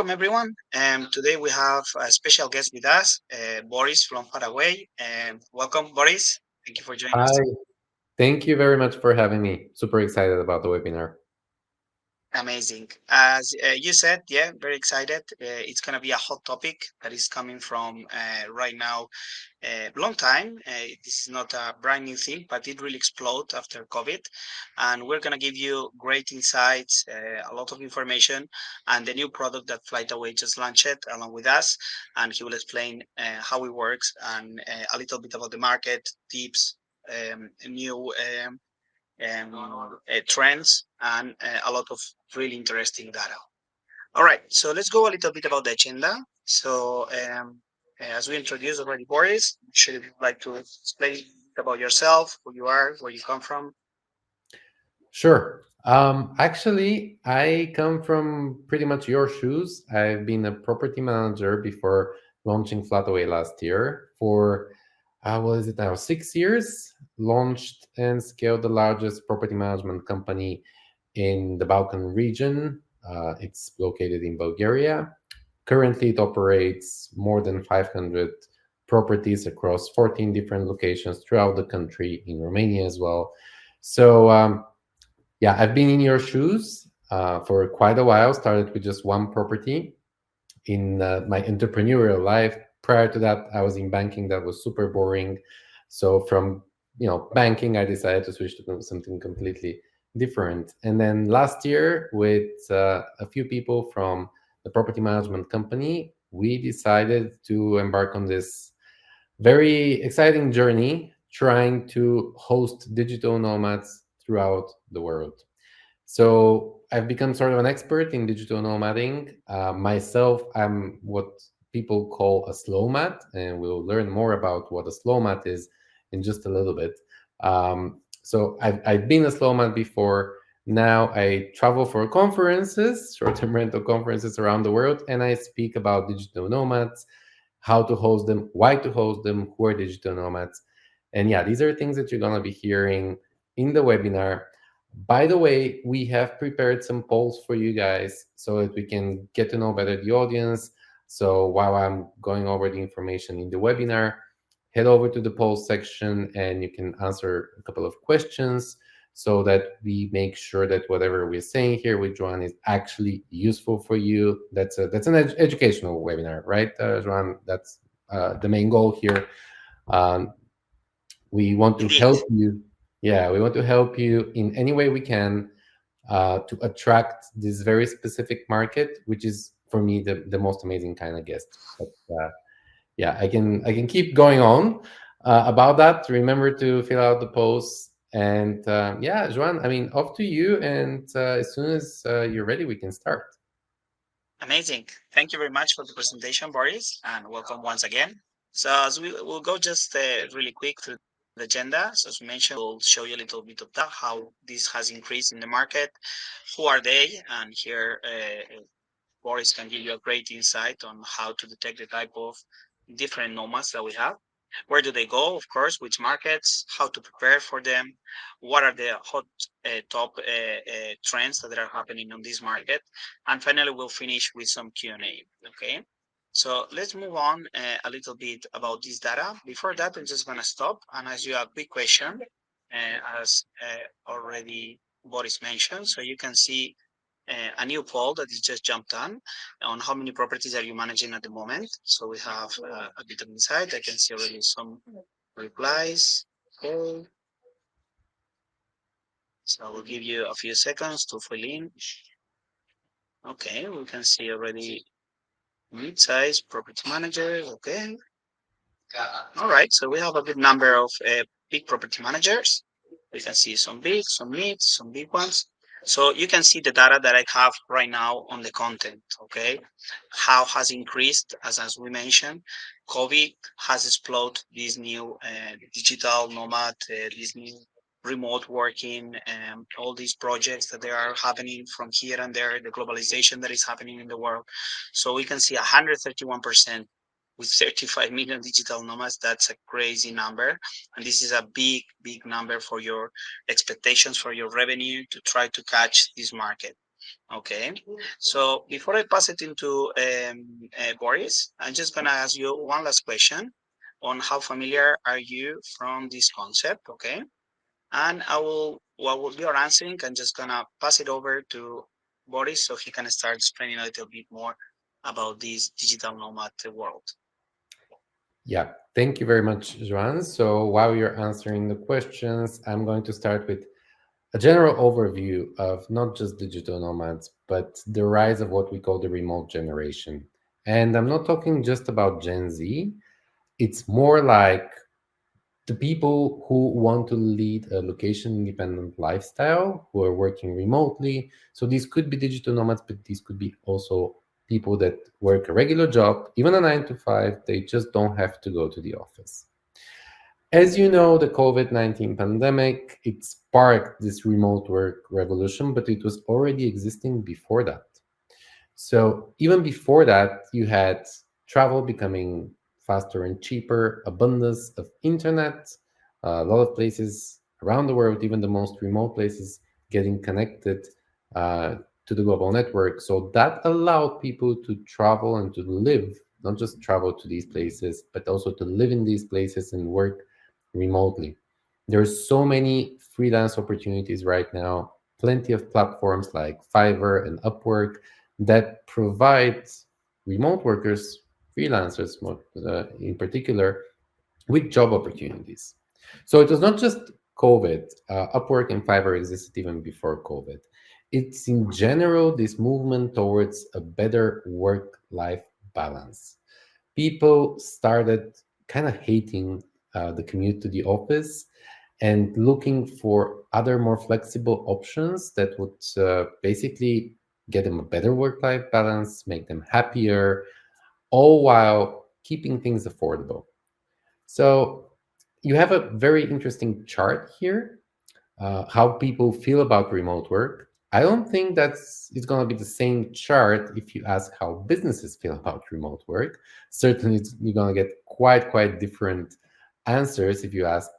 welcome everyone. Today we have a special guest with us, Boris from Flataway. Welcome, Boris. Thank you for joining us. Hi, thank you very much for having me. Super excited about the webinar. Amazing. As you said, yeah, very excited. It's going to be a hot topic that is coming from right now long time. This is not a brand new thing, but it really exploded after COVID. And we're going to give you great insights, a lot of information, and the new product that Flightaway just launched along with us. And he will explain how it works and a little bit about the market, tips, new trends, and a lot of really interesting data. All right, so let's go a little bit about the agenda. So, as we introduced already, Boris, should you like to explain about yourself, who you are, where you come from? Sure. Actually, I come from pretty much your shoes. I've been a property manager before launching Flataway last year for, what is it now, 6 years. Launched and scaled the largest property management company in the Balkan region. It's located in Bulgaria. Currently, it operates more than 500 properties across 14 different locations throughout the country, in Romania as well. So, yeah, I've been in your shoes for quite a while. Started with just one property in my entrepreneurial life. Prior to that, I was in banking. That was super boring. So from banking, I decided to switch to something completely different. And then last year, with a few people from the property management company, we decided to embark on this very exciting journey, trying to host digital nomads throughout the world. So I've become sort of an expert in digital nomading. Myself, I'm what people call a slow mat, and we'll learn more about what a slow mat is in just a little bit. So I've been a slow mat before. Now I travel for conferences, short-term rental conferences around the world, and I speak about digital nomads, how to host them, why to host them, who are digital nomads. And yeah, these are things that you're going to be hearing in the webinar. By the way, we have prepared some polls for you guys so that we can get to know better the audience. So while I'm going over the information in the webinar, head over to the polls section and you can answer a couple of questions so that we make sure that whatever we're saying here with Joan is actually useful for you. That's an educational webinar, right, Joan? That's the main goal here. Um, we want to Indeed. help you. Yeah, we want to help you in any way we can to attract this very specific market, which is for me the most amazing kind of guest. But yeah, I can keep going on about that. Remember to fill out the posts. And yeah, Joan, I mean, off to you. And as soon as you're ready, we can start. Amazing. Thank you very much for the presentation, Boris, and welcome once again. So as we'll go just really quick through the agenda. So as we mentioned, we'll show you a little bit of that, how this has increased in the market, who are they, and here Boris can give you a great insight on how to detect the type of different nomads that we have. Where do they go? Of course, which markets? How to prepare for them? What are the hot top trends that are happening on this market? And finally, we'll finish with some Q&A. Okay. So let's move on a little bit about this data. Before that, I'm just going to stop and ask you a quick question, as already Boris mentioned. So you can see a new poll that is just jumped on how many properties are you managing at the moment. So we have a bit of insight. I can see already some replies. Okay. So I will give you a few seconds to fill in. Okay, we can see already mid-size property managers. Okay. All right, so we have a good number of big property managers. We can see some big, some mid, some big ones. So you can see the data that I have right now on the content, okay? How has increased, as we mentioned, COVID has exploded this new digital nomad, this new remote working, all these projects that they are happening from here and there, the globalization that is happening in the world. So we can see 131% with 35 million digital nomads. That's a crazy number. And this is a big number for your expectations for your revenue to try to catch this market. Okay. So before I pass it into Boris, I'm just gonna ask you one last question on how familiar are you from this concept? Okay. And while you're answering, I'm just gonna pass it over to Boris so he can start explaining a little bit more about this digital nomad world. Yeah, thank you very much, Joan. So while you're answering the questions, I'm going to start with a general overview of not just digital nomads, but the rise of what we call the remote generation. And I'm not talking just about Gen Z, it's more like the people who want to lead a location independent lifestyle, who are working remotely. So these could be digital nomads, but these could be also people that work a regular job, even a 9 to 5. They just don't have to go to the office. As you know, the COVID-19 pandemic, it sparked this remote work revolution, but it was already existing before that. So even before that, you had travel becoming faster and cheaper, abundance of internet, a lot of places around the world, even the most remote places, getting connected uh, to the global network. So that allowed people to travel and to live, not just travel to these places, but also to live in these places and work remotely. There's so many freelance opportunities right now, plenty of platforms like Fiverr and Upwork that provides remote workers, freelancers in particular, with job opportunities. So it was not just COVID. Upwork and Fiverr existed even before COVID. It's in general this movement towards a better work life balance. People started kind of hating the commute to the office and looking for other more flexible options that would basically get them a better work life balance, make them happier, all while keeping things affordable. So you have a very interesting chart here, how people feel about remote work. I don't think that's it's going to be the same chart if you ask how businesses feel about remote work. Certainly, you're going to get quite different answers if you ask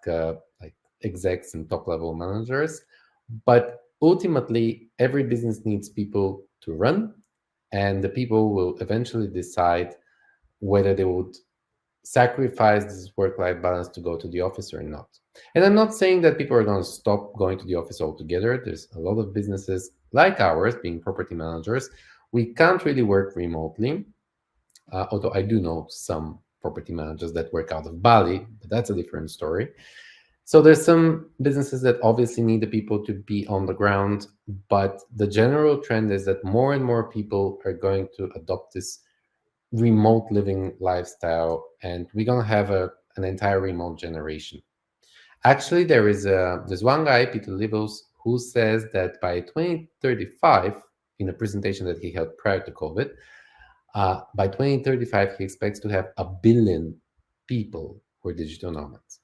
like execs and top level managers. But ultimately, every business needs people to run, and the people will eventually decide whether they would sacrifice this work-life balance to go to the office or not. And I'm not saying that people are going to stop going to the office altogether. There's a lot of businesses like ours, being property managers, we can't really work remotely. Although I do know some property managers that work out of Bali, but that's a different story. So there's some businesses that obviously need the people to be on the ground, but the general trend is that more and more people are going to adopt this remote living lifestyle, and we're gonna have an entire remote generation. Actually, there's one guy, Peter Livos, who says that by 2035, in a presentation that he held prior to COVID, by 2035 he expects to have 1 billion people who are digital nomads.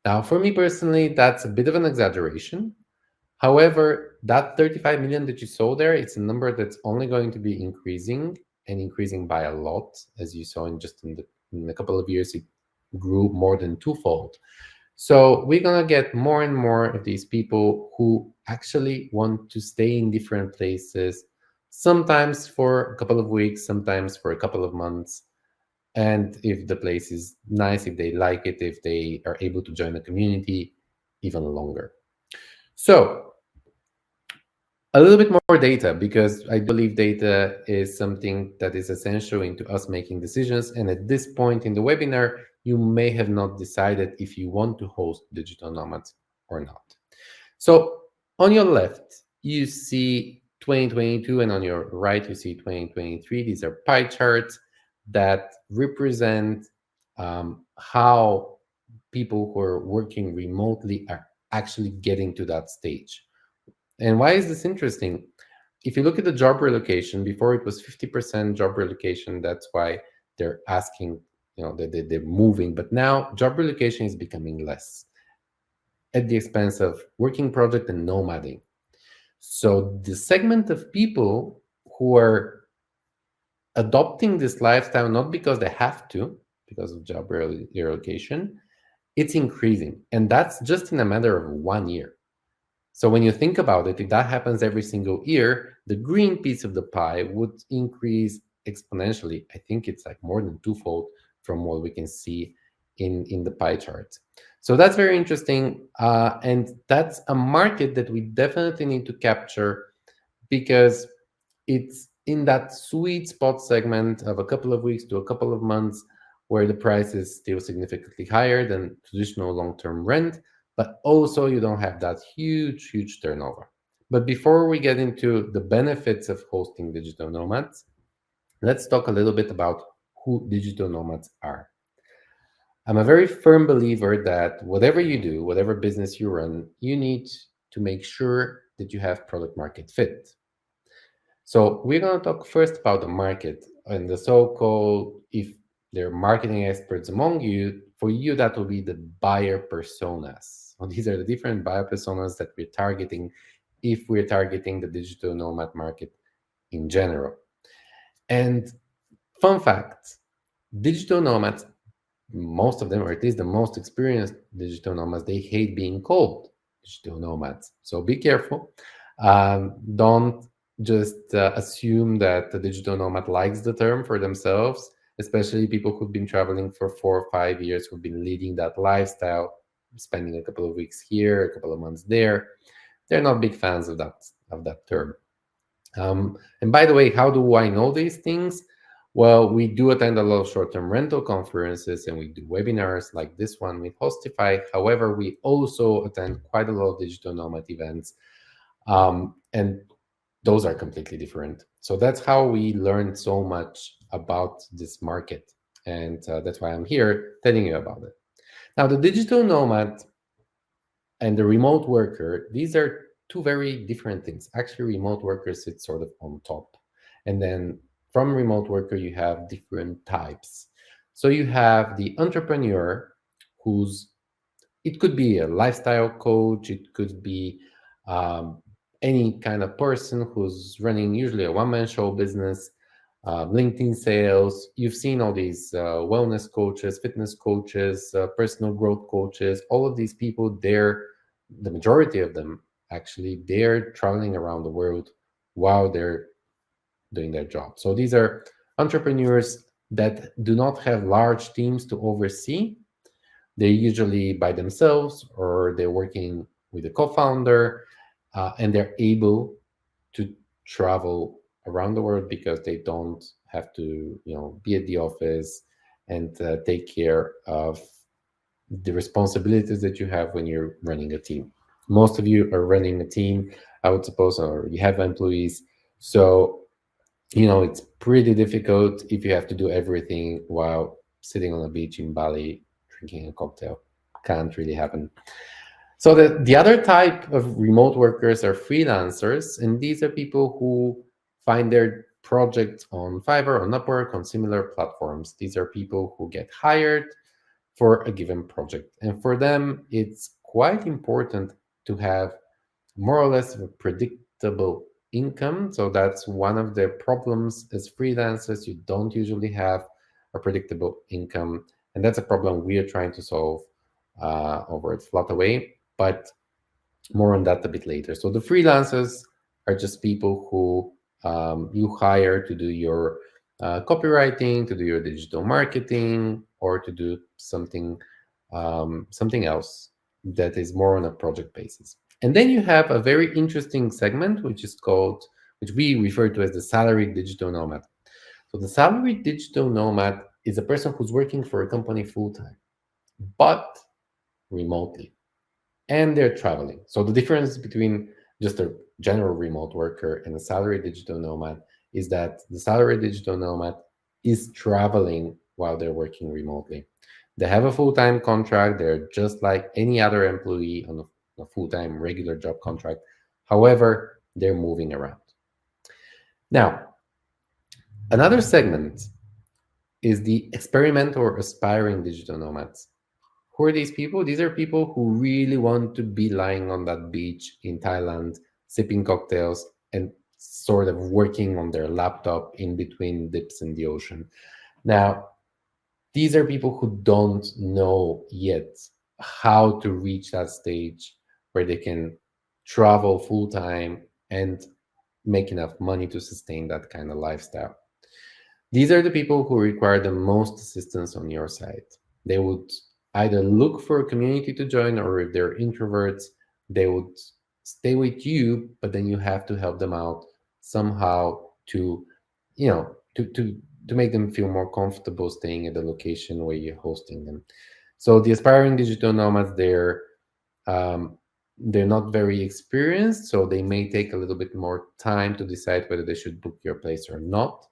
Now, for me personally, that's a bit of an exaggeration. However, that 35 million that you saw there, it's a number that's only going to be increasing and increasing by a lot. As you saw in a couple of years, it grew more than twofold. So we're gonna get more and more of these people who actually want to stay in different places, sometimes for a couple of weeks, sometimes for a couple of months. And if the place is nice, if they like it, if they are able to join the community, even longer. So a little bit more data, because I believe data is something that is essential into us making decisions. And at this point in the webinar, you may have not decided if you want to host digital nomads or not. So on your left, you see 2022, and on your right, you see 2023. These are pie charts that represent how people who are working remotely are actually getting to that stage. And why is this interesting? If you look at the job relocation, before it was 50% job relocation. That's why they're asking, they're moving. But now job relocation is becoming less at the expense of working project and nomading. So the segment of people who are adopting this lifestyle, not because they have to, because of job relocation, it's increasing. And that's just in a matter of 1 year. So when you think about it, if that happens every single year, the green piece of the pie would increase exponentially. I think it's like more than twofold from what we can see in the pie chart. So that's very interesting. And that's a market that we definitely need to capture because it's in that sweet spot segment of a couple of weeks to a couple of months where the price is still significantly higher than traditional long-term rent, but also you don't have that huge turnover. But before we get into the benefits of hosting digital nomads, let's talk a little bit about who digital nomads are. I'm a very firm believer that whatever you do, whatever business you run, you need to make sure that you have product market fit. So we're going to talk first about the market and the so-called, if there are marketing experts among you, for you that will be the buyer personas. So these are the different buyer personas that we're targeting if we're targeting the digital nomad market in general. And fun fact, digital nomads, most of them, or at least the most experienced digital nomads, they hate being called digital nomads. So be careful. Don't just assume that the digital nomad likes the term for themselves, especially people who've been traveling for 4 or 5 years, who've been leading that lifestyle, spending a couple of weeks here, a couple of months there. They're not big fans of that term. And by the way, how do I know these things? Well, we do attend a lot of short-term rental conferences and we do webinars like this one with Hostify. However, we also attend quite a lot of digital nomad events, and those are completely different. So that's how we learned so much about this market, and that's why I'm here telling you about it. Now, the digital nomad and the remote worker, these are two very different things. Actually, remote workers sit sort of on top. And then from remote worker, you have different types. So you have the entrepreneur who's, it could be a lifestyle coach, it could be um, any kind of person who's running usually a one-man show business, LinkedIn sales. You've seen all these wellness coaches, fitness coaches, personal growth coaches. All of these people, they're the majority of them actually. They're traveling around the world while they're doing their job. So these are entrepreneurs that do not have large teams to oversee. They're usually by themselves or they're working with a co-founder, and they're able to travel around the world because they don't have to, be at the office and take care of the responsibilities that you have when you're running a team. Most of you are running a team, I would suppose, or you have employees. So, it's pretty difficult if you have to do everything while sitting on a beach in Bali drinking a cocktail. Can't really happen. So the other type of remote workers are freelancers, and these are people who find their projects on Fiverr, on Upwork, on similar platforms. These are people who get hired for a given project. And for them, it's quite important to have more or less of a predictable income. So that's one of the problems as freelancers. You don't usually have a predictable income. And that's a problem we are trying to solve over at Flataway. But more on that a bit later. So the freelancers are just people who you hire to do your copywriting, to do your digital marketing, or to do something else that is more on a project basis. And then you have a very interesting segment, which we refer to as the salaried digital nomad. So the salaried digital nomad is a person who's working for a company full time, but remotely, and they're traveling. So the difference between just a general remote worker and a salary digital nomad is that the salary digital nomad is traveling while they're working remotely. They have a full-time contract. They're just like any other employee on a full-time regular job contract. However, they're moving around. Now, another segment is the experimental or aspiring digital nomads. Who are these people? These are people who really want to be lying on that beach in Thailand, sipping cocktails and sort of working on their laptop in between dips in the ocean. Now, these are people who don't know yet how to reach that stage where they can travel full time, and make enough money to sustain that kind of lifestyle. These are the people who require the most assistance on your side. They would either look for a community to join, or if they're introverts, they would stay with you, but then you have to help them out somehow to, to make them feel more comfortable staying at the location where you're hosting them. So the aspiring digital nomads, um, they're not very experienced, so they may take a little bit more time to decide whether they should book your place or not.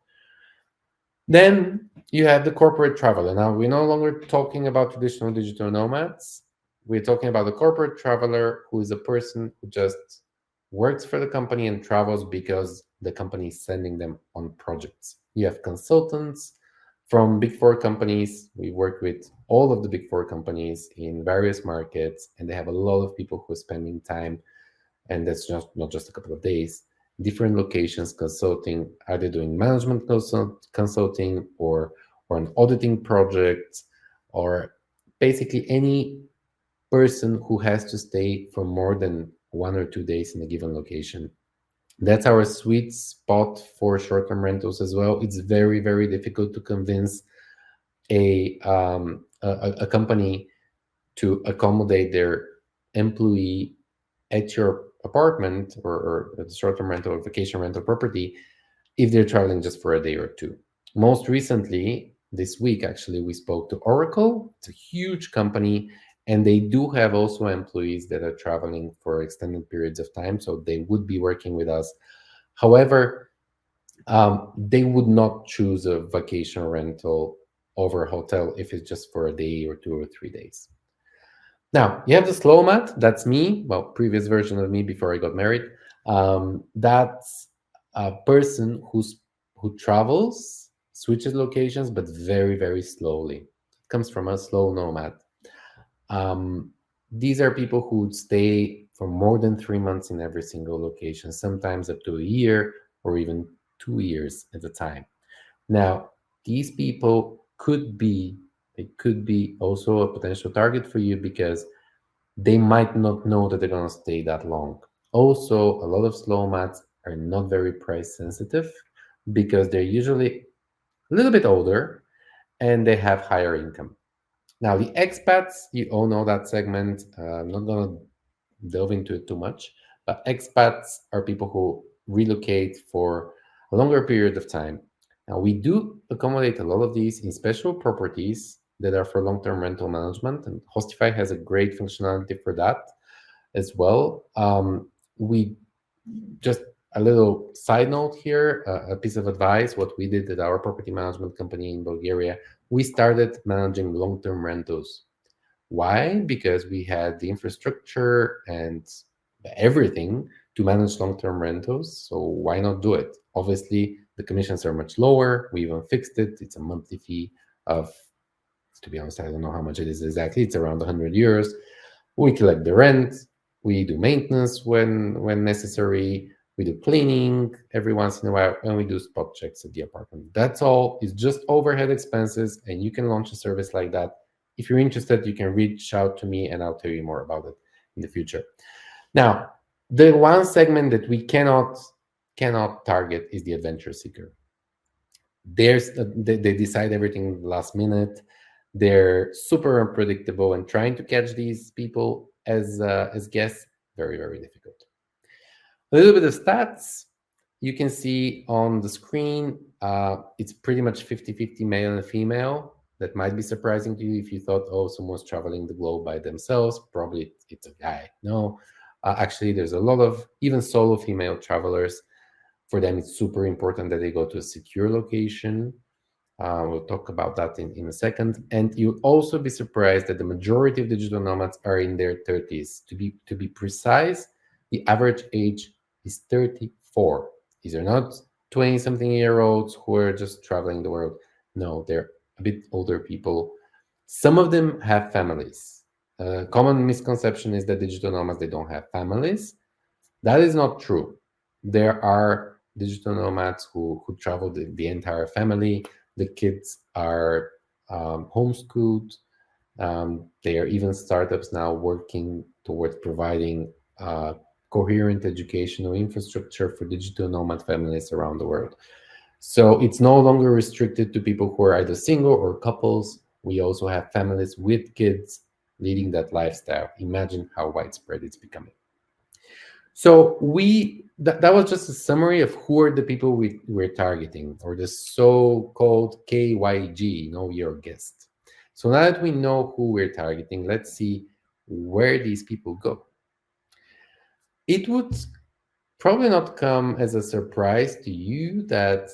Then you have the corporate traveler. Now, we're no longer talking about traditional digital nomads. We're talking about the corporate traveler, who is a person who just works for the company and travels because the company is sending them on projects. You have consultants from big four companies. We work with all of the big four companies in various markets, and they have a lot of people who are spending time, and that's just not just a couple of days, different locations consulting, either doing management consulting, or an auditing project, or basically any person who has to stay for more than 1 or 2 days in a given location. That's our sweet spot for short-term rentals as well. It's very, very difficult to convince a company to accommodate their employee at your apartment, or at the short-term rental or vacation rental property, if they're traveling just for a day or two. Most recently, this week, actually, we spoke to Oracle. It's a huge company, and they do have also employees that are traveling for extended periods of time, so they would be working with us. However, they would not choose a vacation rental over a hotel if it's just for a day or 2 or 3 days. Now, you have the slow mat. That's me. Well, previous version of me before I got married. That's a person who travels, switches locations, but very, very slowly. It comes from a slow nomad. Um, these are people who would stay for more than 3 months in every single location, sometimes up to a year or even 2 years at a time. Now, these people could be also a potential target for you, because they might not know that they're going to stay that long. Also, a lot of slow mats are not very price sensitive, because they're usually a little bit older and they have higher income. Now, the expats, you all know that segment. I'm not going to delve into it too much, but expats are people who relocate for a longer period of time. Now, we do accommodate a lot of these in special properties that are for long-term rental management, and Hostify has a great functionality for that as well. We just a little side note here, a piece of advice. What we did at our property management company in Bulgaria, we started managing long-term rentals. Why? Because we had the infrastructure and everything to manage long-term rentals. So why not do it? Obviously, the commissions are much lower. We even fixed it. It's a monthly fee of, to be honest, I don't know how much it is exactly. It's around 100 euros. We collect the rent. We do maintenance when necessary. We do cleaning every once in a while, and we do spot checks at the apartment. That's all. It's just overhead expenses, and you can launch a service like that. If you're interested, you can reach out to me, and I'll tell you more about it in the future. Now, the one segment that we cannot target is the adventure seeker. They decide everything last minute. They're super unpredictable, and trying to catch these people as guests, very, very difficult. A little bit of stats you can see on the screen. It's pretty much 50-50 male and female. That might be surprising to you if you thought, oh, someone's traveling the globe by themselves. Probably it's a guy. No, actually, there's a lot of even solo female travelers. For them, it's super important that they go to a secure location. We'll talk about that in a second. And you'll also be surprised that the majority of digital nomads are in their 30s. To be precise, the average age is 34. These are not 20-something-year-olds who are just traveling the world. No, they're a bit older people. Some of them have families. Common misconception is that digital nomads, they don't have families. That is not true. There are digital nomads who travel the entire family. The kids are homeschooled. There are even startups now working towards providing coherent educational infrastructure for digital nomad families around the world. So it's no longer restricted to people who are either single or couples. We also have families with kids leading that lifestyle. Imagine how widespread it's becoming. So that was just a summary of who are the people we're targeting, or the so-called KYG, know your guest. So now that we know who we're targeting, let's see where these people go. It would probably not come as a surprise to you that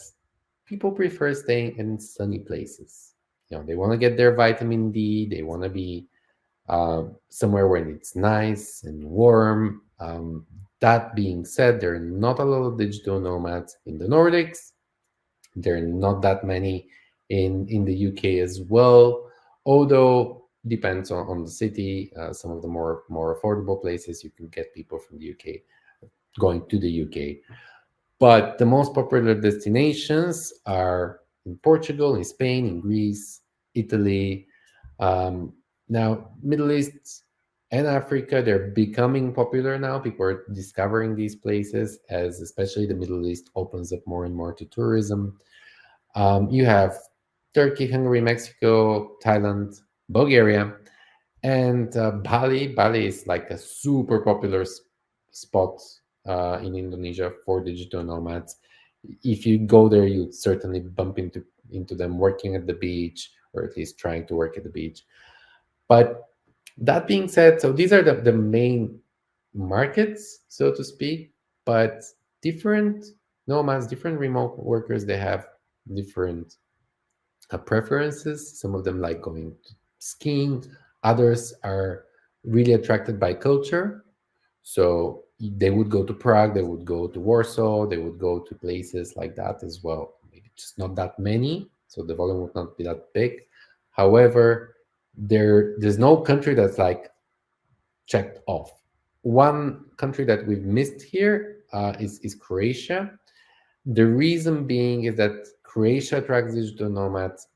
people prefer staying in sunny places. They want to get their vitamin D. They want to be somewhere where it's nice and warm. That being said, there are not a lot of digital nomads in the Nordics. There are not that many in the UK as well, although depends on the city. Some of the more affordable places, you can get people from the UK going to the UK. But the most popular destinations are in Portugal, in Spain, in Greece, Italy. Um, Now, Middle East and Africa, they're becoming popular now. People are discovering these places as especially the Middle East opens up more and more to tourism. You have Turkey, Hungary, Mexico, Thailand, Bulgaria, and Bali. Bali is like a super popular spot in Indonesia for digital nomads. If you go there, you certainly bump into them working at the beach, or at least trying to work at the beach. But that being said, so these are the main markets, so to speak. But different nomads, different remote workers, they have different preferences. Some of them like going skiing, others are really attracted by culture. So they would go to Prague, they would go to Warsaw, they would go to places like that as well. Maybe just not that many, so the volume would not be that big. However, there's no country that's like checked off. One country that we've missed here is Croatia. The reason being is that Croatia attracts digital nomads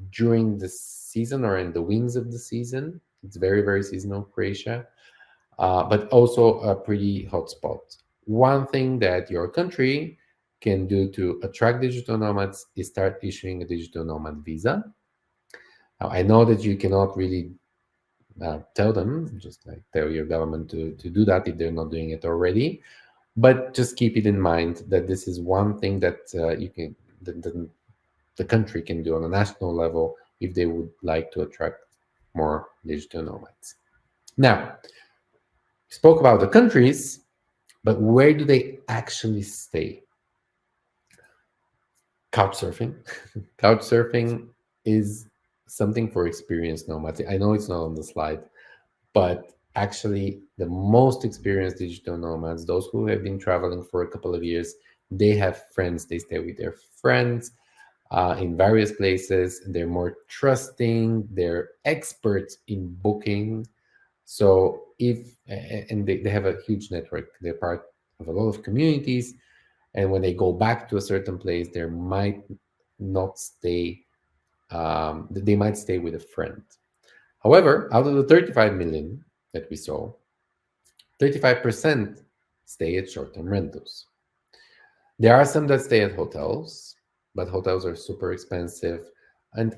during the season or in the wings of the season. It's very, very seasonal, Croatia, but also a pretty hot spot. One thing that your country can do to attract digital nomads is start issuing a digital nomad visa. Now, I know that you cannot really tell them, just like tell your government to do that if they're not doing it already. But just keep it in mind that this is one thing that you can, the country can do on a national level if they would like to attract more digital nomads. Now, we spoke about the countries, but where do they actually stay? Couchsurfing. Couchsurfing is something for experienced nomads. I know it's not on the slide, but actually the most experienced digital nomads, those who have been traveling for a couple of years, they have friends. They stay with their friends in various places. They're more trusting. They're experts in booking. So and they have a huge network. They're part of a lot of communities. And when they go back to a certain place, they might not stay. They might stay with a friend. However, out of the 35 million that we saw, 35% stay at short-term rentals. There are some that stay at hotels, but hotels are super expensive. And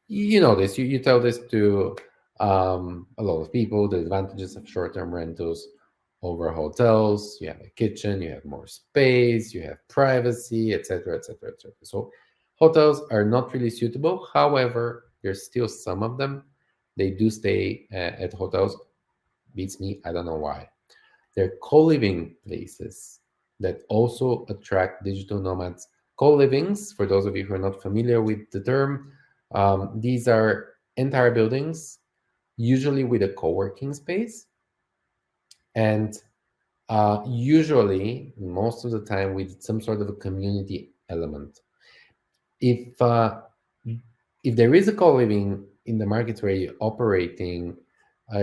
you know this, you tell this to a lot of people, the advantages of short-term rentals over hotels. You have a kitchen, you have more space, you have privacy, etc., etc., etc. So hotels are not really suitable. However, there's still some of them. They do stay at hotels. Beats me, I don't know why. They're co-living places that also attract digital nomads. Co-livings, for those of you who are not familiar with the term, these are entire buildings, usually with a co-working space, and usually, most of the time, with some sort of a community element. If if there is a co-living in the markets where you're operating,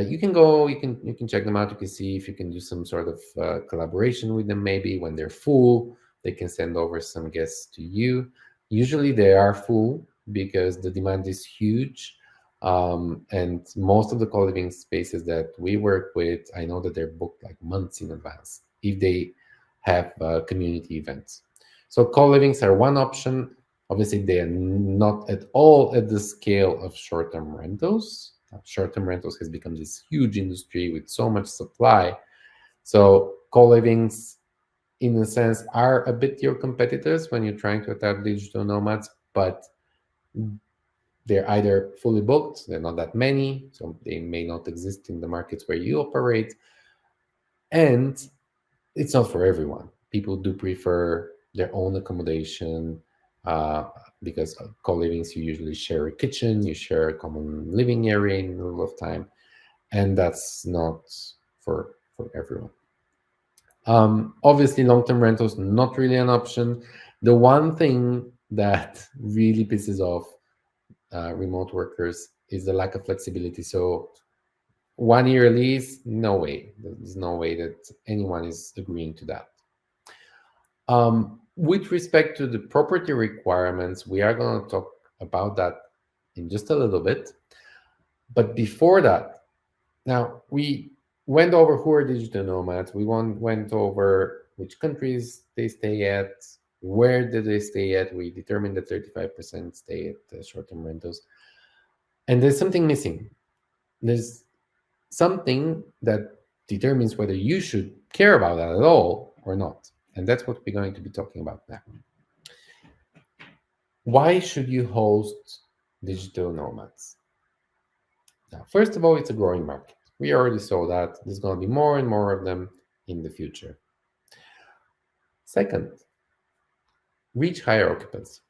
you can go, you can check them out. You can see if you can do some sort of collaboration with them. Maybe when they're full, they can send over some guests to you. Usually they are full because the demand is huge. And most of the co-living spaces that we work with, I know that they're booked like months in advance. if they have community events. So co-livings are one option. Obviously, they are not at all at the scale of short-term rentals. Short-term rentals has become this huge industry with so much supply. So co-livings, in a sense, are a bit your competitors when you're trying to attack digital nomads, but they're either fully booked, they're not that many, so they may not exist in the markets where you operate, and it's not for everyone. People do prefer their own accommodation uh, because co-livings, you usually share a kitchen, you share a common living area in the middle of time, and that's not for everyone. Obviously, long-term rentals not really an option. The one thing that really pisses off remote workers is the lack of flexibility. So 1 year lease, no way. There's no way that anyone is agreeing to that. With respect to the property requirements, we are going to talk about that in just a little bit. But before that, now we went over who are digital nomads. We went over which countries they stay at, where do they stay at. We determined that 35% stay at short-term rentals. And there's something missing. There's something that determines whether you should care about that at all or not. And that's what we're going to be talking about now. Why should you host digital nomads? Now, first of all, it's a growing market. We already saw that there's going to be more and more of them in the future. Second, reach higher occupancy.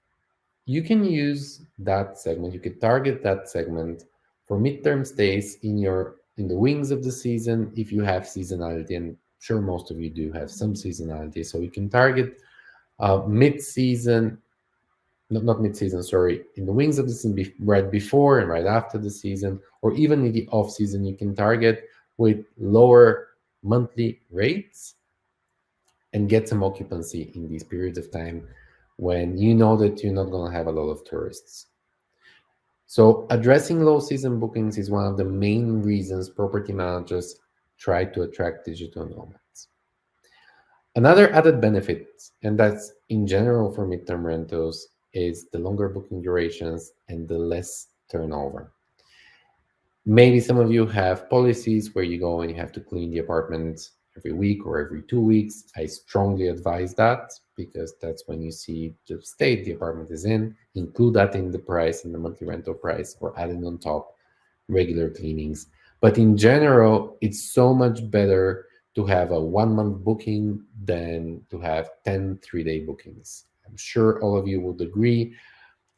You can use that segment, you can target that segment for midterm stays in the wings of the season if you have seasonality, and I'm sure most of you do have some seasonality. So you can target mid-season, not mid-season, sorry, in the wings of the season, right before and right after the season, or even in the off-season, you can target with lower monthly rates and get some occupancy in these periods of time when you know that you're not going to have a lot of tourists. So addressing low season bookings is one of the main reasons property managers try to attract digital nomads. Another added benefit, and that's in general for midterm rentals, is the longer booking durations and the less turnover. Maybe some of you have policies where you go and you have to clean the apartment every week or every 2 weeks. I strongly advise that because that's when you see the state the apartment is in. Include that in the price, in the monthly rental price, or add it on top regular cleanings. But in general, it's so much better to have a 1 month booking than to have 10 3-day bookings. I'm sure all of you would agree,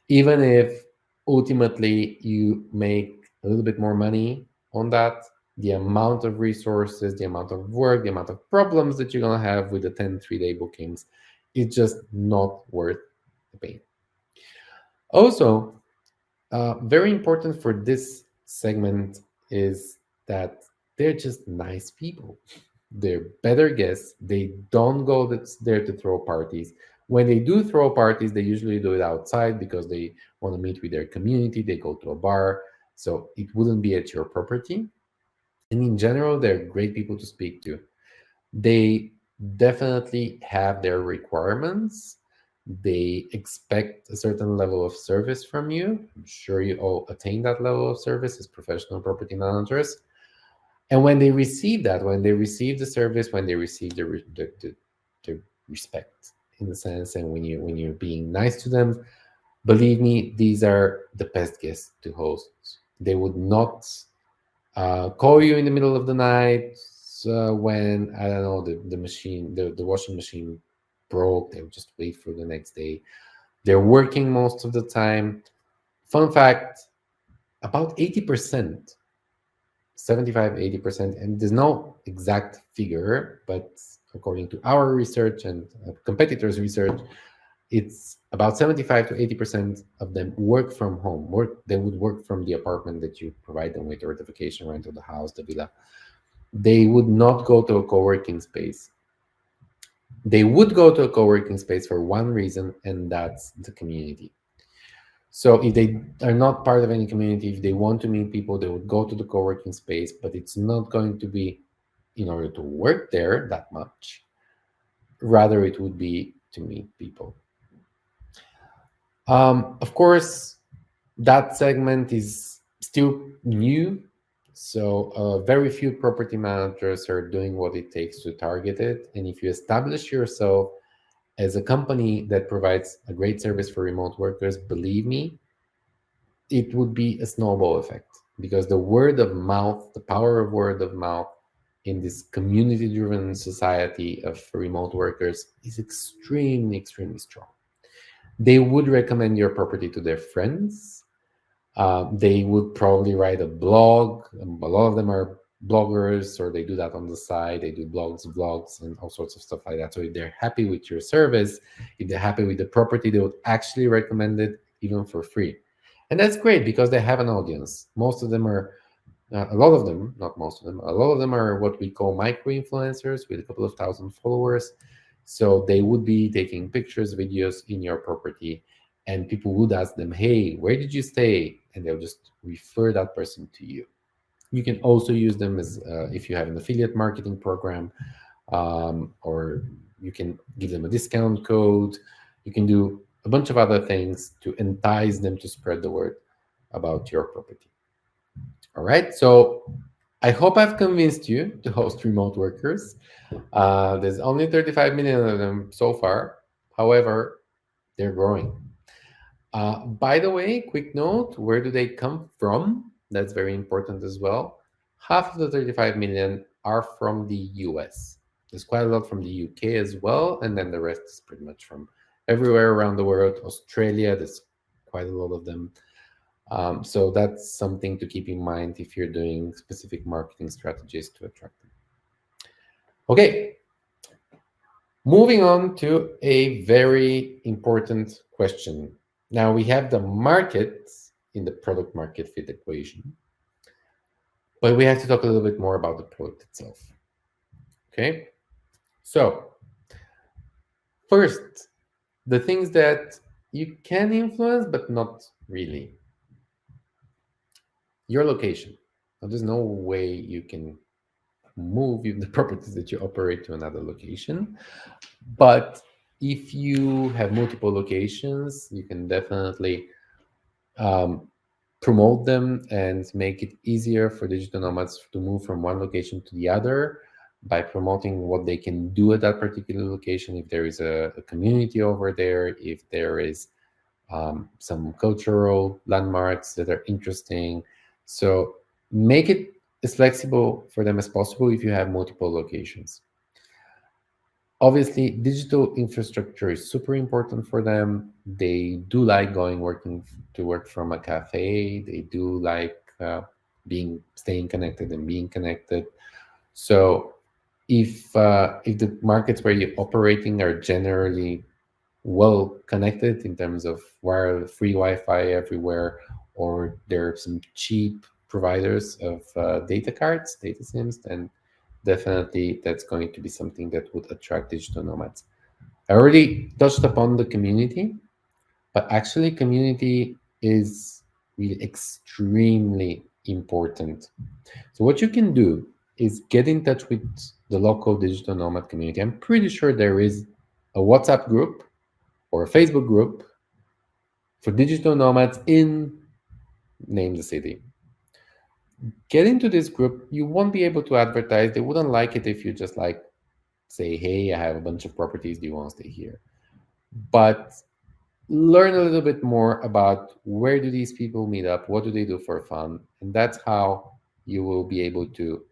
even if ultimately you make a little bit more money on that, the amount of resources, the amount of work, the amount of problems that you're going to have with the 10 3-day bookings is just not worth the pain. Also, very important for this segment is that they're just nice people. They're better guests. They don't go there to throw parties. When they do throw parties, they usually do it outside because they want to meet with their community. They go to a bar. So it wouldn't be at your property. And in general, they're great people to speak to. They definitely have their requirements. They expect a certain level of service from you. I'm sure you all attain that level of service as professional property managers. And when they receive that, when they receive the service, when they receive the respect in the sense, and when you're being nice to them, believe me, these are the best guests to host. They would not call you in the middle of the night when I don't know the washing machine broke. They would just wait for the next day. They're working most of the time. Fun fact: about 80%, 75, 80%, and there's no exact figure, but according to our research and competitors' research, it's about 75 to 80% of them work from home. They would work from the apartment that you provide them with, or the vacation rental, the house, the villa. They would not go to a co-working space. They would go to a co-working space for one reason, and that's the community. So if they are not part of any community, if they want to meet people, they would go to the co-working space, but it's not going to be in order to work there that much. Rather, it would be to meet people. Of course, that segment is still new, so very few property managers are doing what it takes to target it. And if you establish yourself as a company that provides a great service for remote workers, believe me, it would be a snowball effect, because the word of mouth, the power of word of mouth in this community driven society of remote workers is extremely, extremely strong. They would recommend your property to their friends. They would probably write a blog. A lot of them are bloggers, or they do that on the side. They do blogs, vlogs, and all sorts of stuff like that. So if they're happy with your service, if they're happy with the property, they would actually recommend it even for free. And that's great because they have an audience. Most of them are, a lot of them, not most of them, a lot of them are what we call micro influencers with a couple of thousand followers. So they would be taking pictures, videos in your property, and people would ask them, hey, where did you stay? And they'll just refer that person to you. You can also use them as if you have an affiliate marketing program, or you can give them a discount code. You can do a bunch of other things to entice them to spread the word about your property. All right, so I hope I've convinced you to host remote workers. There's only 35 million of them so far. However, they're growing. By the way, quick note, where do they come from? That's very important as well. Half of the 35 million are from the US. There's quite a lot from the UK as well. And then the rest is pretty much from everywhere around the world. Australia, there's quite a lot of them. So that's something to keep in mind if you're doing specific marketing strategies to attract them. Okay, moving on to a very important question. Now we have the market in the product market fit equation, but we have to talk a little bit more about the product itself. Okay, so first, the things that you can influence, but not really. Your location. Now, there's no way you can move the properties that you operate to another location, but if you have multiple locations, you can definitely promote them and make it easier for digital nomads to move from one location to the other by promoting what they can do at that particular location. If there is a community over there, if there is some cultural landmarks that are interesting. So make it as flexible for them as possible if you have multiple locations. Obviously, digital infrastructure is super important for them. They do like working to work from a cafe. They do like staying connected and being connected. So if the markets where you're operating are generally well connected in terms of free Wi-Fi everywhere, or there are some cheap providers of data cards, data SIMs, then definitely that's going to be something that would attract digital nomads. I already touched upon the community, but actually community is really extremely important. So what you can do is get in touch with the local digital nomad community. I'm pretty sure there is a WhatsApp group or a Facebook group for digital nomads in, name the city. Get into this group. You won't be able to advertise. They wouldn't like it if you just say, hey, I have a bunch of properties. Do you want to stay here? But learn a little bit more about where do these people meet up? What do they do for fun? And that's how you will be able to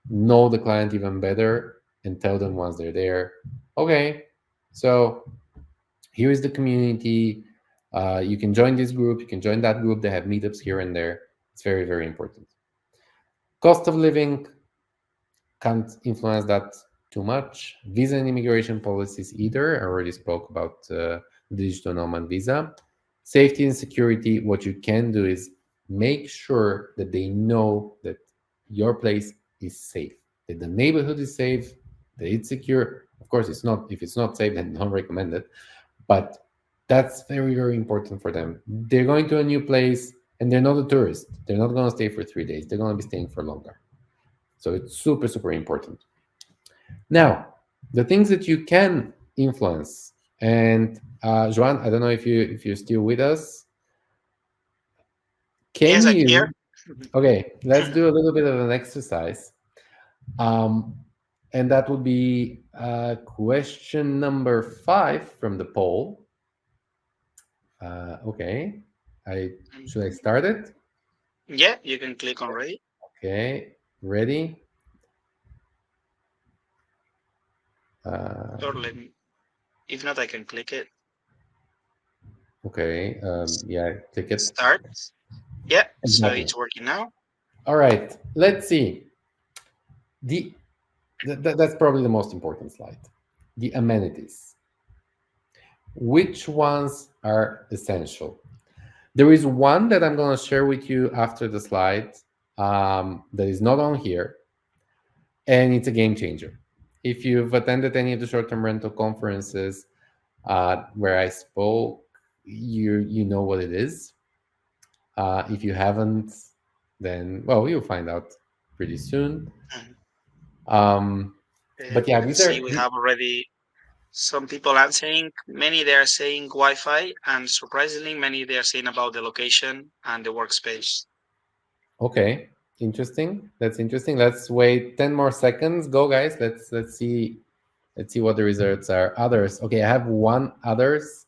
know the client even better and tell them once they're there, okay, so here is the community. You can join this group. You can join that group. They have meetups here and there. It's very, very important. Cost of living can't influence that too much. Visa and immigration policies either. I already spoke about digital nomad visa. Safety and security, what you can do is make sure that they know that your place is safe, that the neighborhood is safe, that it's secure. Of course, if it's not safe, then don't recommend it. But that's very, very important for them. They're going to a new place and they're not a tourist. They're not going to stay for 3 days. They're going to be staying for longer. So it's super, super important. Now, the things that you can influence, and Joan, I don't know if you're still with us. Can Yes, I'm here. you? Okay, let's do a little bit of an exercise. Um, and that would be question number 5 from the poll. Okay, I should I start it? Yeah, you can click on ready. Okay, ready? Or Um, let me, if not, I can click it. okay, yeah, click it. Start. Yeah, so Exactly. it's working now. All right, let's see. The that's probably the most important slide. The amenities. Which ones are essential? There is one that I'm going to share with you after the slide that is not on here, and it's a game changer. If you've attended any of the short-term rental conferences where I spoke, you know what it is. If you haven't, then well, you'll find out pretty soon. Mhm. Um, but We yeah, can these see are we have already some people answering. Many they are saying Wi-Fi, and surprisingly, many they are saying about the location and the workspace. okay. Interesting. That's interesting. Let's wait 10 more seconds. Go, guys. Let's see. Let's see what the results are. Others. Okay, I have one others.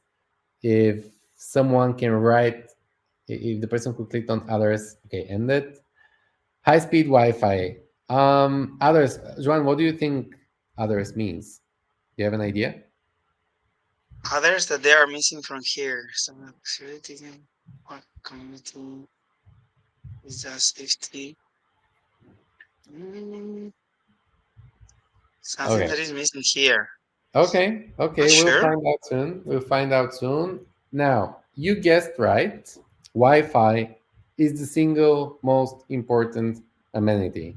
If someone can write, if the person who clicked on others, okay, end it. High speed Wi-Fi. Others. Joan, what do you think others means? Do you have an idea? Others that they are missing from here. Some security, what community is that safety? Mm, something Okay. that is missing here. Okay. Not Okay. We'll sure. find out soon. We'll find out soon. Now, you guessed right. Wi-Fi is the single most important amenity.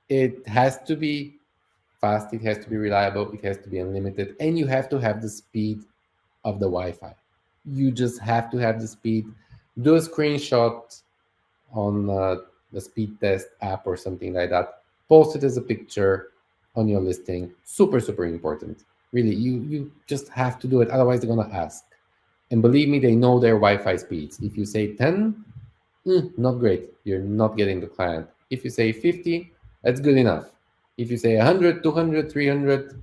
It has to be fast, it has to be reliable, it has to be unlimited, and you have to have the speed of the Wi-Fi. You just have to have the speed. Do a screenshot on the speed test app or something like that. Post it as a picture on your listing. Super, super important. Really, you just have to do it. Otherwise, they're gonna ask. And believe me, they know their Wi-Fi speeds. If you say 10, not great. You're not getting the client. If you say 50, that's good enough. If you say 100, 200, 300,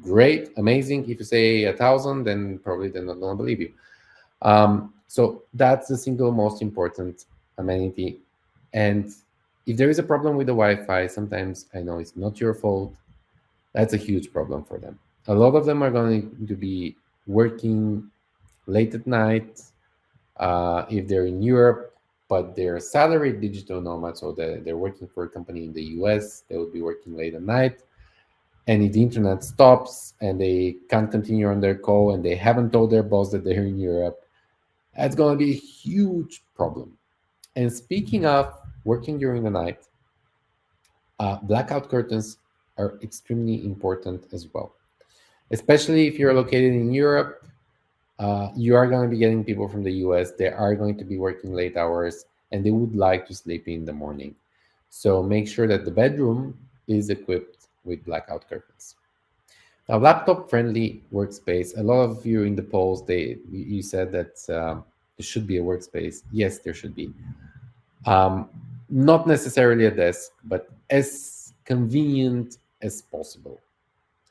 great, amazing. If you say 1,000, then probably they're not going to believe you. So that's the single most important amenity. And if there is a problem with the Wi-Fi, sometimes I know it's not your fault. That's a huge problem for them. A lot of them are going to be working late at night if they're in Europe, but they're salaried digital nomads, so they're working for a company in the US, they would be working late at night. And if the internet stops and they can't continue on their call and they haven't told their boss that they're in Europe, that's going to be a huge problem. And speaking of working during the night, blackout curtains are extremely important as well, especially if you're located in Europe. You are going to be getting people from the US. They are going to be working late hours and they would like to sleep in the morning. So make sure that the bedroom is equipped with blackout curtains. Now, laptop friendly workspace. A lot of you in the polls, you said that there should be a workspace. Yes, there should be. Um, Not necessarily a desk, but as convenient as possible.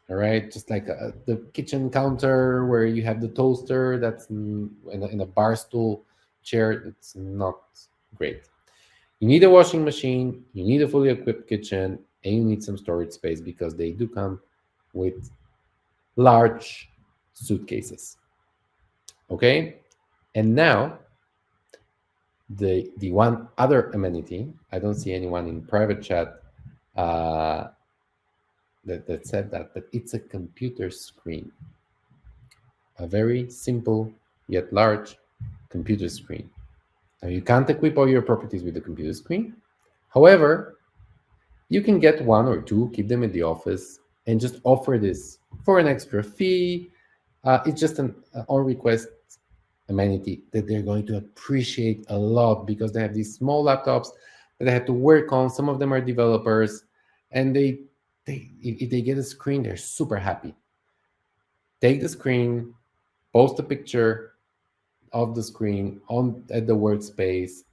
All right, just like the kitchen counter where you have the toaster that's in a bar stool chair. It's not great. You need a washing machine, you need a fully equipped kitchen, and you need some storage space because they do come with large suitcases. Okay, and now the one other amenity. I don't see anyone in private chat uh, that said that, but it's a computer screen. A very simple yet large computer screen. Now, you can't equip all your properties with a computer screen. However, you can get one or two, keep them in the office, and just offer this for an extra fee. It's just an on request amenity that they're going to appreciate a lot because they have these small laptops that they have to work on. Some of them are developers, and they if they get a screen, they're super happy. Take the screen, post a picture of the screen on at the workspace.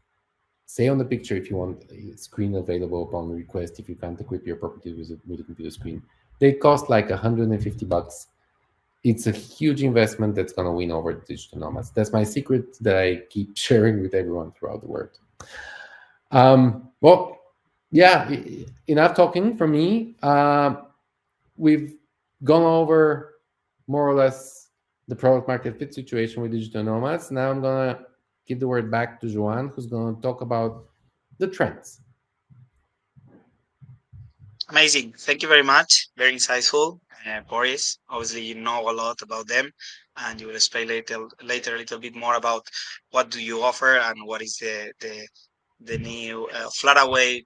Say on the picture if you want a screen available upon request. If you can't equip your property with a computer screen, they cost like $150. It's a huge investment that's going to win over digital nomads. That's my secret that I keep sharing with everyone throughout the world. Well, yeah, enough talking from me. We've gone over more or less the product market fit situation with digital nomads. Now I'm going to give the word back to Joan, who's going to talk about the trends. Amazing. Thank you very much. Very insightful, Boris. Obviously, you know a lot about them, and you will explain later a little bit more about what do you offer and what is the new Flataway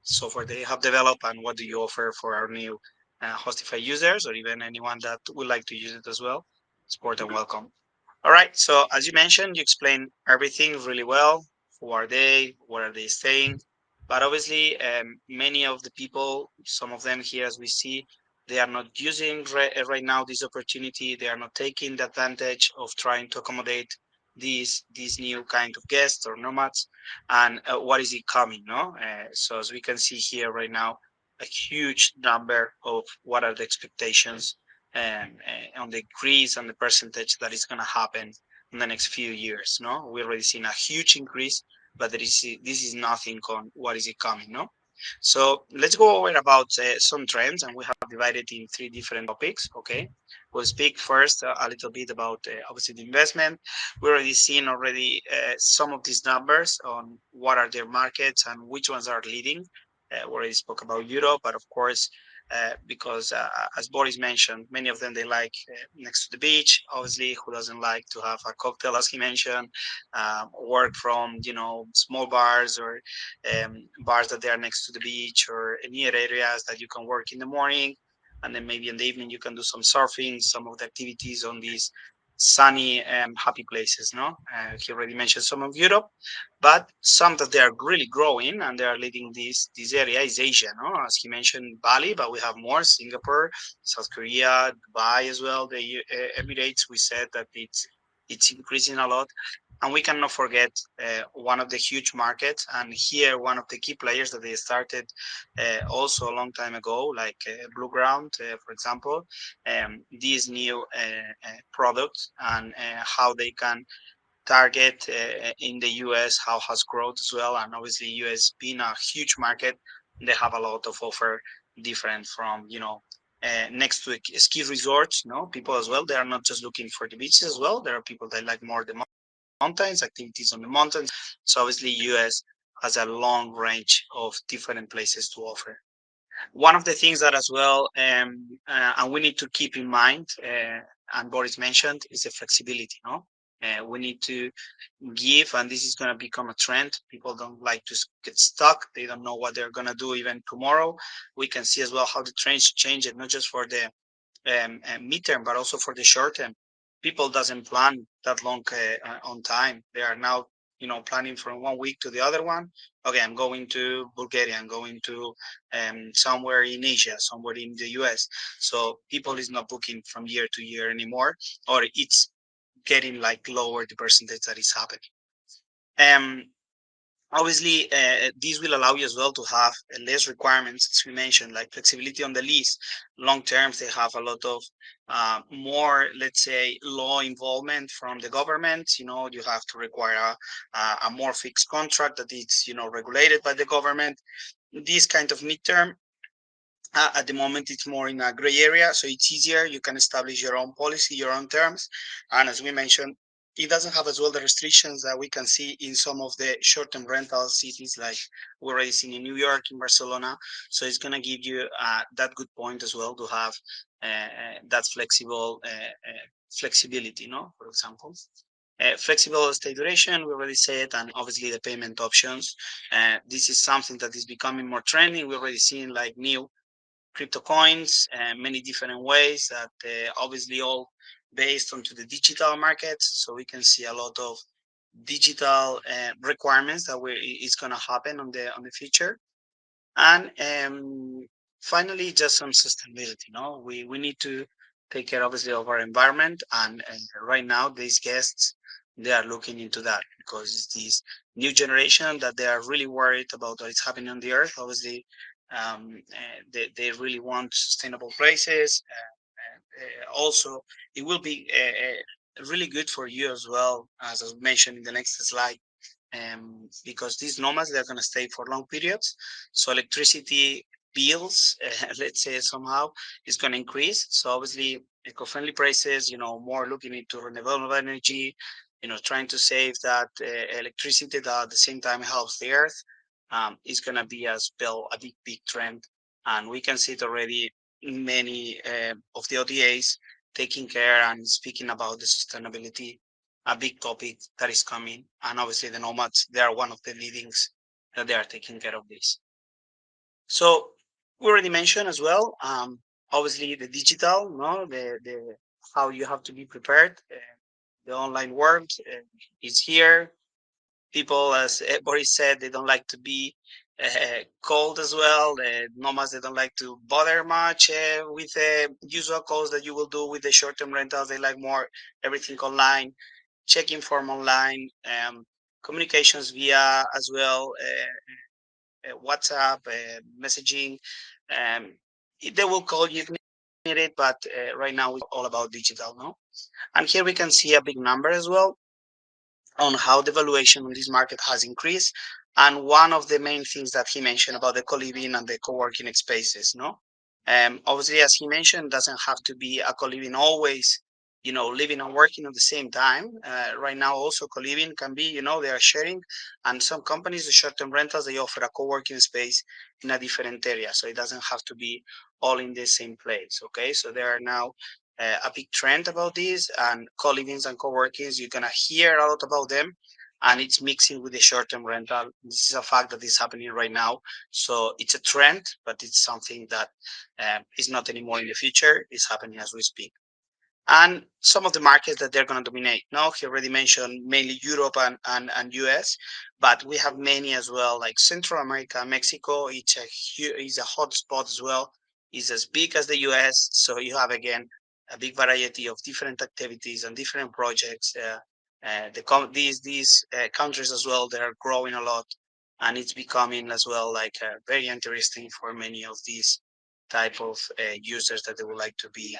software they have developed, and what do you offer for our new Hostify users or even anyone that would like to use it as well. Support and welcome. All right. So as you mentioned, you explained everything really well. Who are they? Where are they staying? But obviously, many of the people, some of them here, as we see, they are not using right now this opportunity. They are not taking the advantage of trying to accommodate these new kind of guests or nomads. And what is it coming? No. So as we can see here right now, a huge number of what are the expectations on the increase and the percentage that is going to happen in the next few years. No, we already seen a huge increase, but this is nothing on what is it coming. No, so let's go over about some trends, and we have divided in three different topics. Okay, we'll speak first a little bit about obviously the investment. We already seen some of these numbers on what are their markets and which ones are leading. We already spoke about Europe, but of course because as Boris mentioned, many of them they like next to the beach. Obviously, who doesn't like to have a cocktail, as he mentioned, work from small bars or bars that they are next to the beach or near areas that you can work in the morning, and then maybe in the evening you can do some surfing, some of the activities on these sunny happy places. No, he already mentioned some of Europe, but some that they are really growing and they are leading this area is Asia. No, as he mentioned, Bali, but we have more: Singapore, South Korea, Dubai as well. The Emirates, we said that it's increasing a lot. And we cannot forget one of the huge markets, and here one of the key players that they started also a long time ago, like Blue Ground, for example, these new products and how they can target in the US, how has growth as well. And obviously, US being a huge market, they have a lot of offer different from, next to ski resorts, people as well. They are not just looking for the beaches as well. There are people that like more the mountains, activities on the mountains. So obviously, US has a long range of different places to offer. One of the things that as well, and we need to keep in mind, and Boris mentioned, is the flexibility. No, we need to give, and this is going to become a trend. People don't like to get stuck. They don't know what they're going to do even tomorrow. We can see as well how the trends change it, not just for the midterm, but also for the short term. People doesn't plan that long on time. They are now, planning from 1 week to the other one. Okay, I'm going to Bulgaria. I'm going to somewhere in Asia, somewhere in the US. So people is not booking from year to year anymore, or it's getting like lower the percentage that is happening. Um, Obviously, this will allow you as well to have less requirements, as we mentioned, like flexibility on the lease. Long terms, they have a lot of more, let's say, law involvement from the government. You have to require a more fixed contract that is, regulated by the government. This kind of midterm, at the moment, it's more in a gray area, so it's easier. You can establish your own policy, your own terms. And as we mentioned, it doesn't have as well the restrictions that we can see in some of the short-term rental cities, like we're already seen in New York, in Barcelona. So it's going to give you that good point as well to have that flexibility, for example. Flexible stay duration, we already said, and obviously the payment options. This is something that is becoming more trending. We already seen like new crypto coins, many different ways that obviously all based onto the digital markets. So we can see a lot of digital requirements that is going to happen on the future. And finally, just some sustainability. We need to take care, obviously, of our environment, and right now, these guests they are looking into that because it's this new generation that they are really worried about what is happening on the earth. Obviously, they really want sustainable places. Also, it will be really good for you as well, as I mentioned in the next slide, because these nomads they're going to stay for long periods, so electricity bills, let's say somehow, is going to increase. So obviously, eco-friendly prices, more looking into renewable energy, trying to save that electricity that at the same time helps the earth, is going to be as well a big trend, and we can see it already in many of the OTAs taking care and speaking about the sustainability, a big topic that is coming. And obviously, the nomads, they are one of the leadings that they are taking care of this. So we already mentioned as well, obviously, the digital, no, the how you have to be prepared. The online world is here. People, as Boris said, they don't like to be cold as well. The nomads, they don't like to bother much with the usual calls that you will do with the short-term rentals. They like more everything online, checking form online, communications via as well, WhatsApp, messaging. Um, they will call you if needed, but right now it's all about digital, no? And here we can see a big number as well on how the valuation on this market has increased. And one of the main things that he mentioned about the co-living and the co-working spaces, no? Obviously, as he mentioned, doesn't have to be a co-living always, living and working at the same time. Right now, also co-living can be, they are sharing. And some companies, the short-term rentals, they offer a co-working space in a different area. So it doesn't have to be all in the same place, okay? So there are now a big trend about this, and co-livings and co-workings, you're gonna hear a lot about them, and it's mixing with the short-term rental. This is a fact that is happening right now. So it's a trend, but it's something that is not anymore in the future. It's happening as we speak. And some of the markets that they're going to dominate. Now, he already mentioned mainly Europe and US, but we have many as well, like Central America, Mexico. It's a hot spot as well. It's as big as the US. So you have, again, a big variety of different activities and different projects. These countries as well, they are growing a lot, and it's becoming as well like very interesting for many of these type of users that they would like to be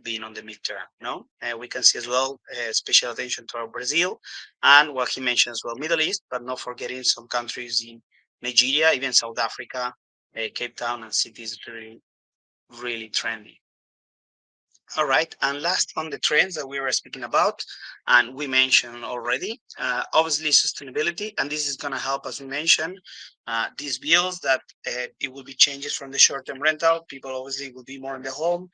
being on the midterm. No, we can see as well special attention to our Brazil, and what he mentioned as well, Middle East, but not forgetting some countries in Nigeria, even South Africa, Cape Town, and cities really trendy. All right, and last on the trends that we were speaking about, and we mentioned already, obviously sustainability, and this is going to help, as we mentioned, these bills that it will be changes from the short-term rental. People obviously will be more in the home,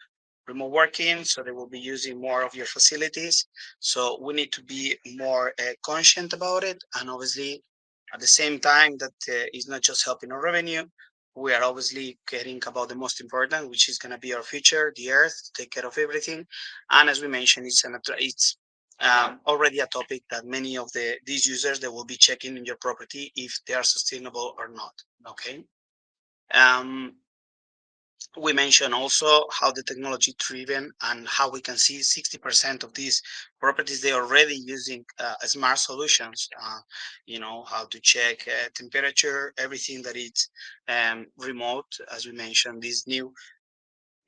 remote working, so they will be using more of your facilities. So we need to be more conscient about it, and obviously at the same time that is not just helping our revenue, we are obviously caring about the most important, which is going to be our future, the earth, take care of everything. And as we mentioned, it's already a topic that many of these users, they will be checking in your property if they are sustainable or not. Okay. Um, we mentioned also how the technology driven and how we can see 60% of these properties they are already using smart solutions, how to check temperature, everything that is remote. As we mentioned, this new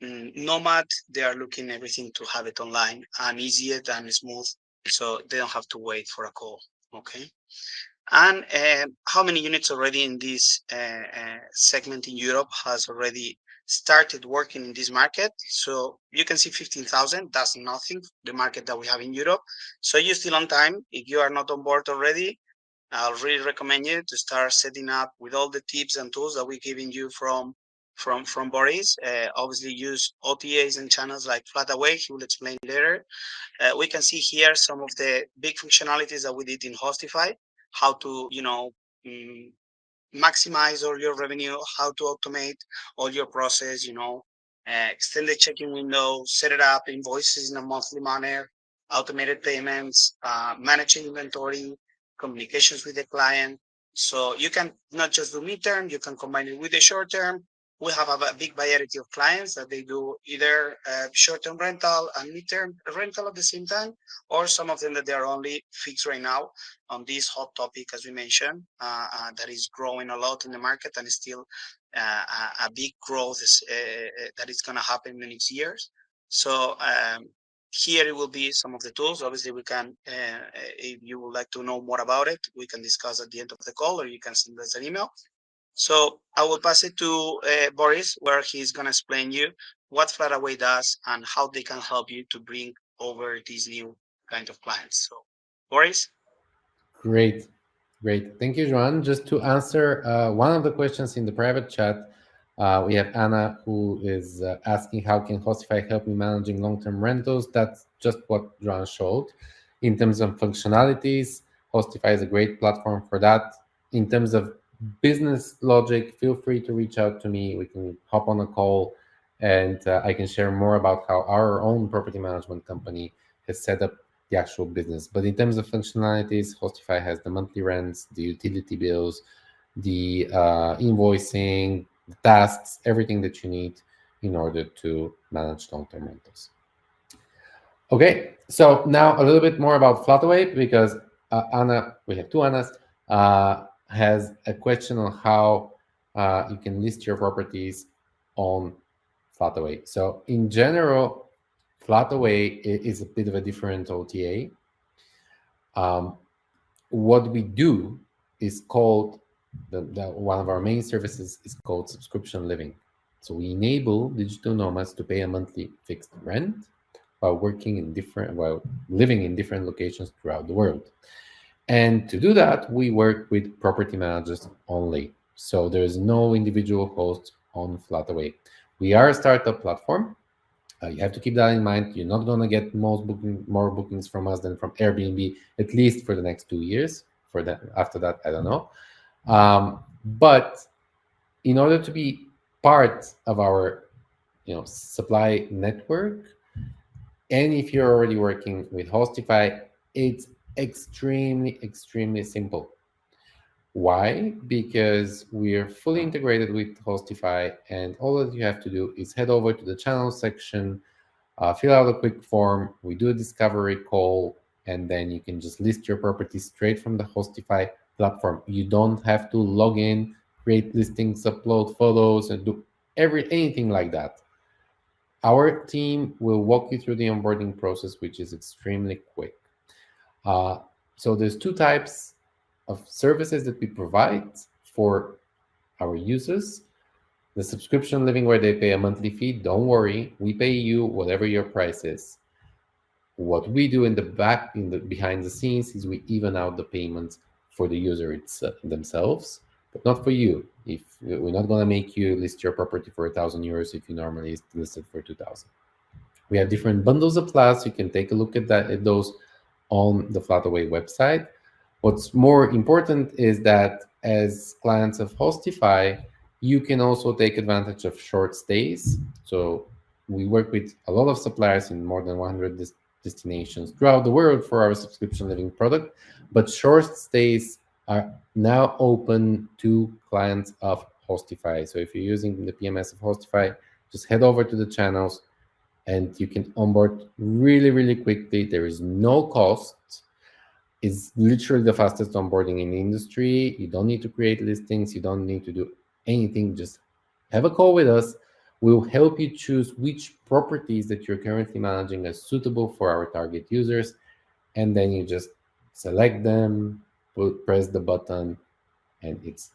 Nomad, they are looking everything to have it online and easier and smooth, so they don't have to wait for a call. Okay. And how many units already in this segment in Europe has already started working in this market? So you can see 15,000. That's nothing, the market that we have in Europe. So you're still on time. If you are not on board already, I'll really recommend you to start setting up with all the tips and tools that we're giving you from Boris. Obviously, use OTAs and channels like Flataway. He will explain later. We can see here some of the big functionalities that we did in Hostify, how to, mm, maximize all your revenue, how to automate all your process, extend the checking window, set it up, invoices in a monthly manner, automated payments, managing inventory, communications with the client. So you can not just do midterm, you can combine it with the short term, we have a big variety of clients that they do either short-term rental and mid-term rental at the same time, or some of them that they are only fixed right now on this hot topic, as we mentioned, that is growing a lot in the market and still a big growth that is going to happen in the next years. So here it will be some of the tools. Obviously, we can, if you would like to know more about it, we can discuss at the end of the call, or you can send us an email. So I will pass it to Boris, where he's going to explain you what Flataway does and how they can help you to bring over these new kind of clients. So, Boris? Great, great. Thank you, Joan. Just to answer one of the questions in the private chat, we have Anna who is asking, how can Hostify help me managing long-term rentals? That's just what Joan showed. In terms of functionalities, Hostify is a great platform for that. In terms of business logic, feel free to reach out to me. We can hop on a call and I can share more about how our own property management company has set up the actual business. But in terms of functionalities, Hostify has the monthly rents, the utility bills, the invoicing, the tasks, everything that you need in order to manage long-term rentals. Okay, so now a little bit more about Flataway, because Anna, we have two Annas, has a question on how you can list your properties on Flataway. So in general, Flataway is a bit of a different OTA. What we do is called, one of our main services is called subscription living. So we enable digital nomads to pay a monthly fixed rent while living in different locations throughout the world. And to do that, we work with property managers only. So there's no individual host on Flataway. We are a startup platform. You have to keep that in mind. You're not going to get more bookings from us than from Airbnb, at least for the next 2 years. After that, I don't know. But in order to be part of our, supply network, and if you're already working with Hostify, it's extremely, extremely simple. Why? Because we're fully integrated with Hostify, and all that you have to do is head over to the channel section, fill out a quick form, we do a discovery call, and then you can just list your property straight from the Hostify platform. You don't have to log in, create listings, upload photos, and do anything like that. Our team will walk you through the onboarding process, which is extremely quick. So there's two types of services that we provide for our users. The subscription living, where they pay a monthly fee. Don't worry, we pay you whatever your price is. What we do behind the scenes is we even out the payments for the user themselves, but not for you. If we're not going to make you list your property for €1,000 if you normally list it for 2,000. We have different bundles of plans. You can take a look at those on the Flataway website. What's more important is that as clients of Hostify, you can also take advantage of short stays. So we work with a lot of suppliers in more than 100 destinations throughout the world for our subscription living product, but short stays are now open to clients of Hostify. So if you're using the PMS of Hostify, just head over to the channels and you can onboard really, really quickly. There is no cost. It's literally the fastest onboarding in the industry. You don't need to create listings. You don't need to do anything. Just have a call with us. We'll help you choose which properties that you're currently managing as suitable for our target users. And then you just select them, press the button, and it's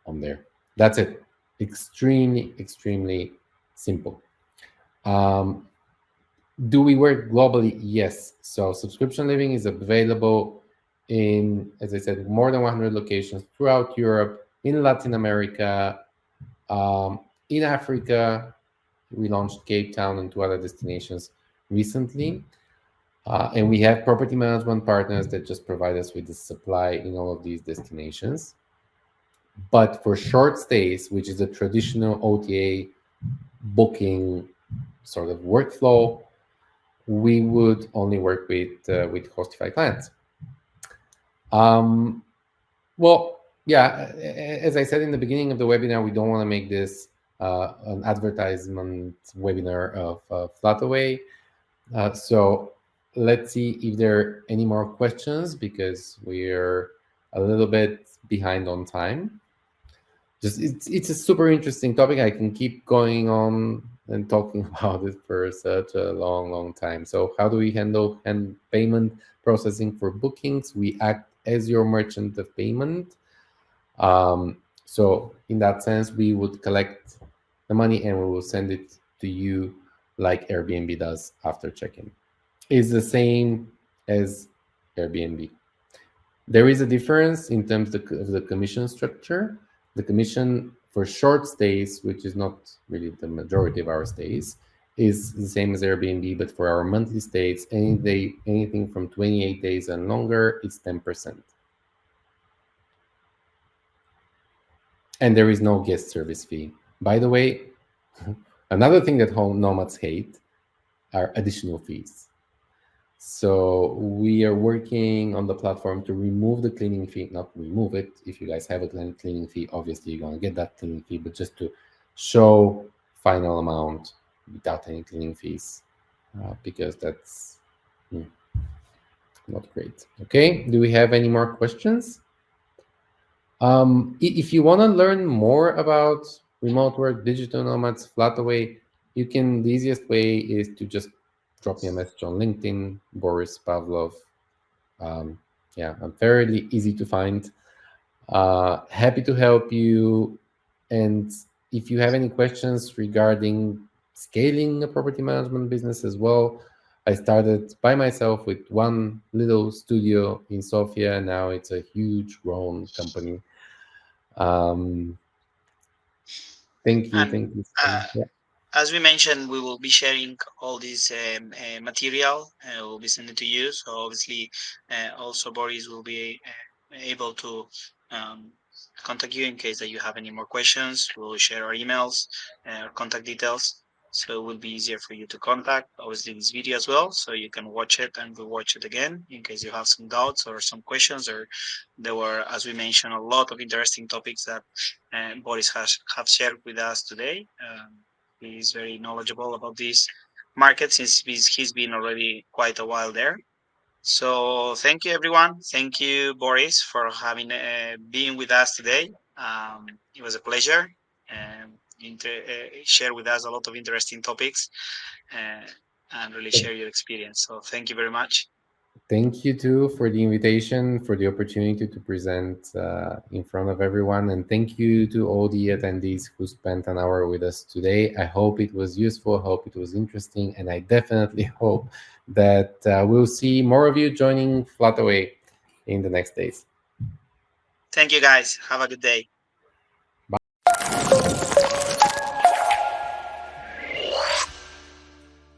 on there. That's it. Extremely, extremely simple. Do we work globally? Yes. So subscription living is available in, as I said, more than 100 locations throughout Europe, in Latin America, in Africa. We launched Cape Town and 2 other destinations recently. And we have property management partners that just provide us with the supply in all of these destinations. But for short stays, which is a traditional OTA booking sort of workflow, we would only work with Hostify clients. Well, yeah, as I said in the beginning of the webinar, we don't want to make this an advertisement webinar of Flataway. So let's see if there are any more questions because we're a little bit behind on time. Just it's a super interesting topic. I can keep going on and talking about it for such a long time. So how do we handle payment processing for bookings? We act as your merchant of payment. So in that sense, we would collect the money and we will send it to you like Airbnb does after check-in. It's the same as Airbnb. There is a difference in terms of the commission structure. The commission for short stays, which is not really the majority of our stays, is the same as Airbnb, but for our monthly stays, anything from 28 days and longer, it's 10%. And there is no guest service fee. By the way, another thing that home nomads hate are additional fees. So we are working on the platform to remove the cleaning fee, not remove it. If you guys have a cleaning fee, obviously you're going to get that cleaning fee, but just to show final amount without any cleaning fees, because that's not great. Okay, do we have any more questions? If you want to learn more about remote work, digital nomads, Flataway, the easiest way is to just drop me a message on LinkedIn, Boris Pavlov. Yeah, I'm fairly easy to find. Happy to help you. And if you have any questions regarding scaling a property management business as well, I started by myself with one little studio in Sofia. Now it's a huge grown company. Thank you. And Thank you. Yeah. as we mentioned, we will be sharing all this material. We'll be sending to you. So obviously, also Boris will be able to um, contact you in case that you have any more questions. We'll share our emails, our contact details. So it will be easier for you to contact. Obviously, this video as well, so you can watch it and rewatch it again in case you have some doubts or some questions. Or there were, as we mentioned, a lot of interesting topics that Boris has have shared with us today. He's very knowledgeable about this market since he's been already quite a while there. So thank you, everyone. Thank you, Boris, for having being with us today. It was a pleasure. Share with us a lot of interesting topics uh, and really share your experience. So thank you very much. Thank you too for the invitation, for the opportunity to present in front of everyone, and thank you to all the attendees who spent an hour with us today. I hope it was useful, hope it was interesting, and I definitely hope that we'll see more of you joining Flataway in the next days. Thank you, guys. Have a good day.